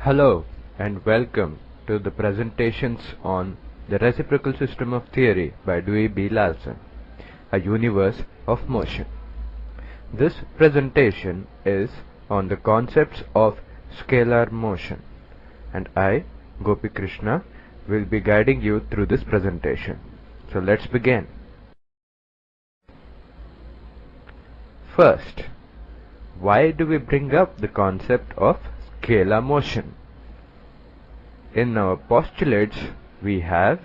Hello and welcome to the presentations on the reciprocal system of theory by Dewey B. Larson, a universe of motion. This presentation is on the concepts of scalar motion, and I, Gopi Krishna, will be guiding you through this presentation. So let's begin. First, why do we bring up the concept of scalar motion? In our postulates, we have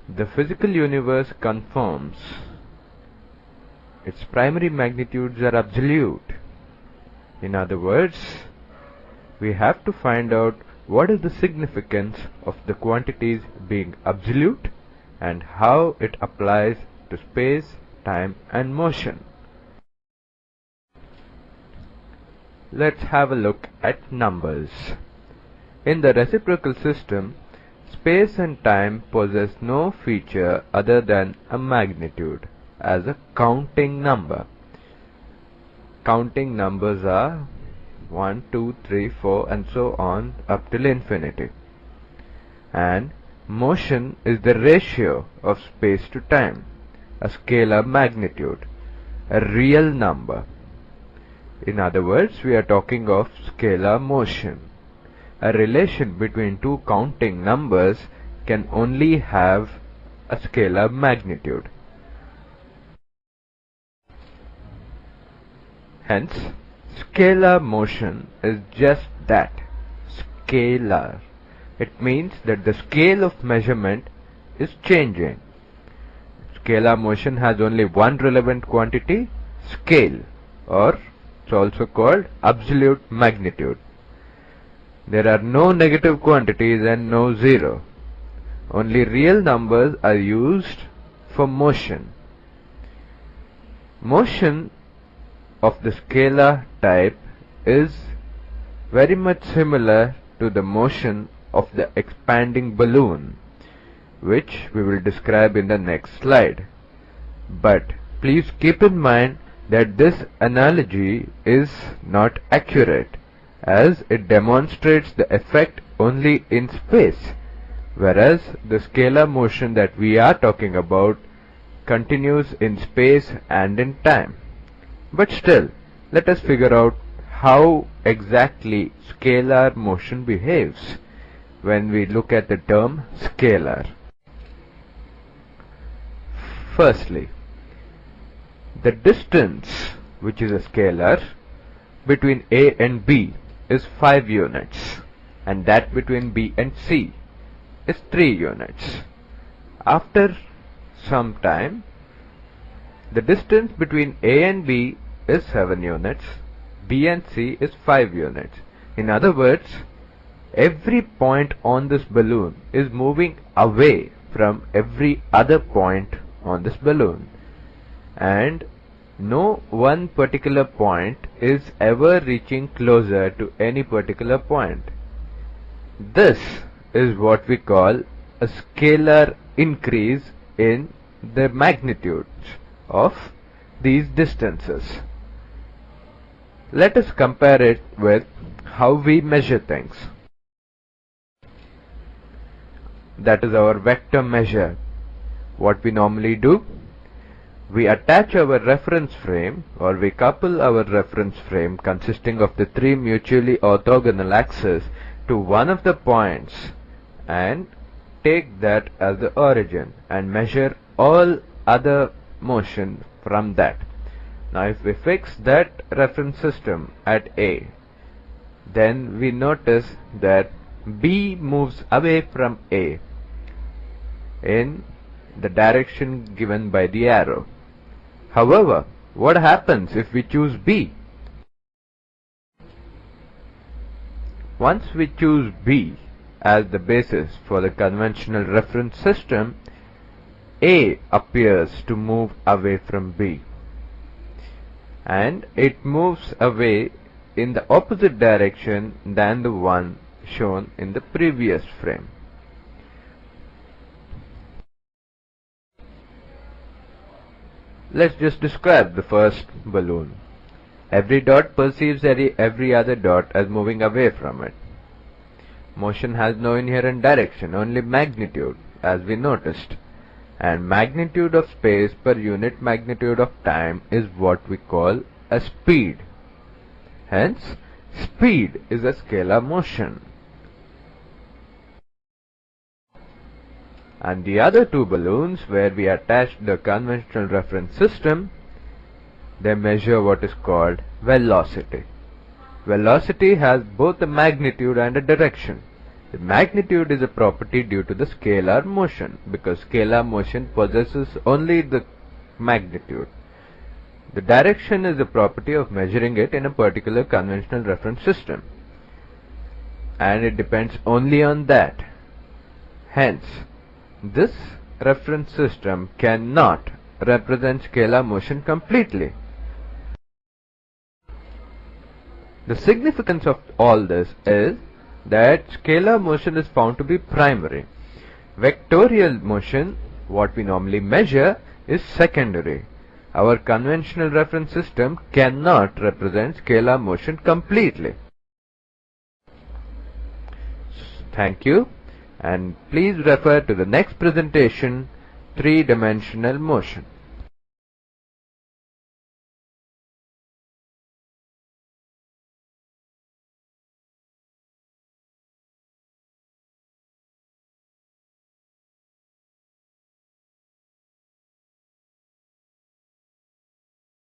the physical universe conforms. Its primary magnitudes are absolute. In other words, we have to find out what is the significance of the quantities being absolute and how it applies to space, time, and motion. Let's have a look at numbers. In the reciprocal system, space and time possess no feature other than a magnitude as a counting number. Counting numbers are 1, 2, 3, 4 and so on up till infinity. And motion is the ratio of space to time, a scalar magnitude, a real number. In other words, we are talking of scalar motion. A relation between two counting numbers can only have a scalar magnitude. Hence, scalar motion is just that, scalar. It means that the scale of measurement is changing. Scalar motion has only one relevant quantity, scale, or it's also called absolute magnitude. There are no negative quantities and no zero. Only real numbers are used for motion. Motion of the scalar type is very much similar to the motion of the expanding balloon, which we will describe in the next slide. But please keep in mind that this analogy is not accurate, as it demonstrates the effect only in space, whereas the scalar motion that we are talking about continues in space and in time. But still, let us figure out how exactly scalar motion behaves when we look at the term scalar. Firstly, the distance, which is a scalar, between A and B is 5 units, and that between B and C is 3 units. After some time, the distance between A and B is 7 units, B and C is 5 units. In other words, every point on this balloon is moving away from every other point on this balloon, and no one particular point is ever reaching closer to any particular point. This is what we call a scalar increase in the magnitudes of these distances. Let us compare it with how we measure things. That is our vector measure. What we normally do? We attach our reference frame, or we couple our reference frame consisting of the three mutually orthogonal axes to one of the points and take that as the origin and measure all other motion from that. Now if we fix that reference system at A, then we notice that B moves away from A in the direction given by the arrow. However, what happens if we choose B? Once we choose B as the basis for the conventional reference system, A appears to move away from B, and it moves away in the opposite direction than the one shown in the previous frame. Let's just describe the first balloon. Every dot perceives every other dot as moving away from it. Motion has no inherent direction, only magnitude, as we noticed. And magnitude of space per unit magnitude of time is what we call a speed. Hence, speed is a scalar motion. And the other two balloons, where we attached the conventional reference system, they measure what is called velocity. Velocity has both a magnitude and a direction. The magnitude is a property due to the scalar motion, because scalar motion possesses only the magnitude. The direction is a property of measuring it in a particular conventional reference system, and it depends only on that. Hence, this reference system cannot represent scalar motion completely. The significance of all this is that scalar motion is found to be primary. Vectorial motion, what we normally measure, is secondary. Our conventional reference system cannot represent scalar motion completely. Thank you, and please refer to the next presentation, three-dimensional motion.